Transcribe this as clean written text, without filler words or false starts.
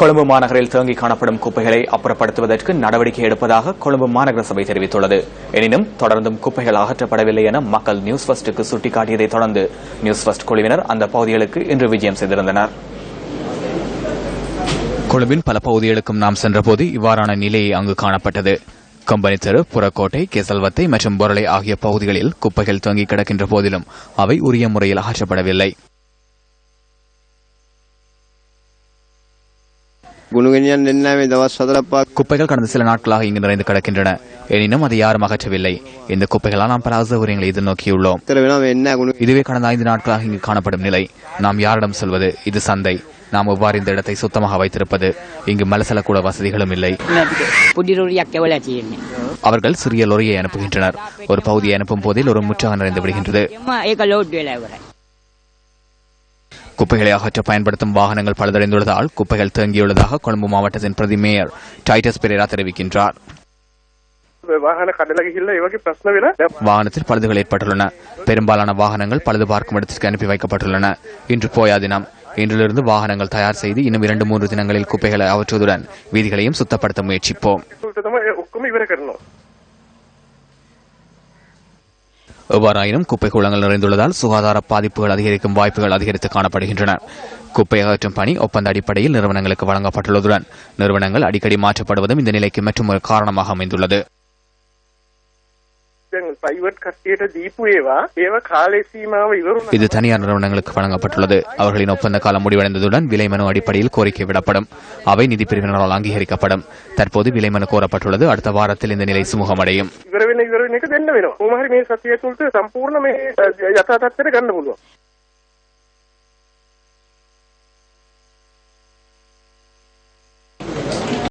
கொழும்பு மாநகரில் தேங்கி காணப்படும் குப்பைகளை அப்புறப்படுத்துவதற்கு நடவடிக்கை எடுப்பதாக கொழும்பு மாநகர சபை தெரிவித்துள்ளது. எனினும் தொடர்ந்தும் குப்பைகள் அகற்றப்படவில்லை என மக்கள் நியூஸ் ஃபர்ஸ்டுக்கு சுட்டிக்காட்டியதை தொடர்ந்து நியூஸ் ஃபர்ஸ்ட் குழுவினர் அந்த பகுதிகளுக்கு இன்று விஜயம் செய்திருந்தனர். கொழும்பின் பல பகுதிகளுக்கும் நாம் சென்றபோது இவ்வாறான நிலையை அங்கு காணப்பட்டது. கம்பனி தெரு, புறக்கோட்டை, கேசல்வத்தை மற்றும் பொருளை ஆகிய பகுதிகளில் குப்பைகள் தேங்கி கிடக்கின்ற போதிலும் அவை உரிய முறையில் அகற்றப்படவில்லை. குப்பைகள் கடந்த சில நாட்களாக இங்கு நிறைந்து கிடக்கின்றன. எனினும் அதை யாரும் அகற்றவில்லை. இந்த குப்பைகளால் நாம் பல அசௌகரியங்களை எதிர்நோக்கியுள்ளோம். இதுவே கடந்த 5 நாட்களாக இங்கு காணப்படும் நிலை. நாம் யாரிடம் சொல்வது? இது சந்தை. நாம் எவ்வாறு இந்த இடத்தை சுத்தமாக வைத்திருப்பது? இங்கு மலசலக்கூட வசதிகளும் இல்லை. அவர்கள் சிறிய லொரியை அனுப்புகின்றனர். ஒரு பகுதியை அனுப்பும் போதில் ஒரு முற்றாக நிறைந்து விடுகின்றது. குப்பைகளை அகற்ற பயன்படுத்தும் வாகனங்கள் பழுதடைந்துள்ளதால் குப்பைகள் தேங்கியுள்ளதாக கொழும்பு மாவட்டத்தின் பிரதி மேயர் டைட்டஸ் பெரேரா தெரிவிக்கின்றார். வாகனத்தில் பழுதுகள் ஏற்பட்டுள்ளன. பெரும்பாலான வாகனங்கள் பழுது பார்க்கும் இடத்திற்கு அனுப்பி வைக்கப்பட்டுள்ளன. இன்று போயா தினம். இன்றிலிருந்து வாகனங்கள் தயார் செய்து இன்னும் 2-3 தினங்களில் குப்பைகளை அகற்றுவதுடன் வீதிகளையும் சுத்தப்படுத்த முயற்சிப்போம். எவ்வாறாயினும் குப்பை கூளங்கள் நிறைந்துள்ளதால் சுகாதார பாதிப்புகள் அதிகரிக்கும் வாய்ப்புகள் அதிகரித்து காணப்படுகின்றன. குப்பை அகற்றும் பணி ஒப்பந்த அடிப்படையில் நிறுவனங்களுக்கு வழங்கப்பட்டுள்ளதுடன் நிறுவனங்கள் அடிக்கடி மாற்றப்படுவதும் இந்த நிலைக்கு மற்றும் ஒரு காரணமாக அமைந்துள்ளது. இது தனியார் நிறுவனங்களுக்கு வழங்கப்பட்டுள்ளது. அவர்களின் ஒப்பந்த காலம் முடிவடைந்ததுடன் விலை மனு அடிப்படையில் கோரிக்கை விடப்படும். அவை நிதி பிரிவினரால் அங்கீகரிக்கப்படும். தற்போது விலை மனு கோரப்பட்டுள்ளது. அடுத்த வாரத்தில் இந்த நிலை சுமூகமடையும்.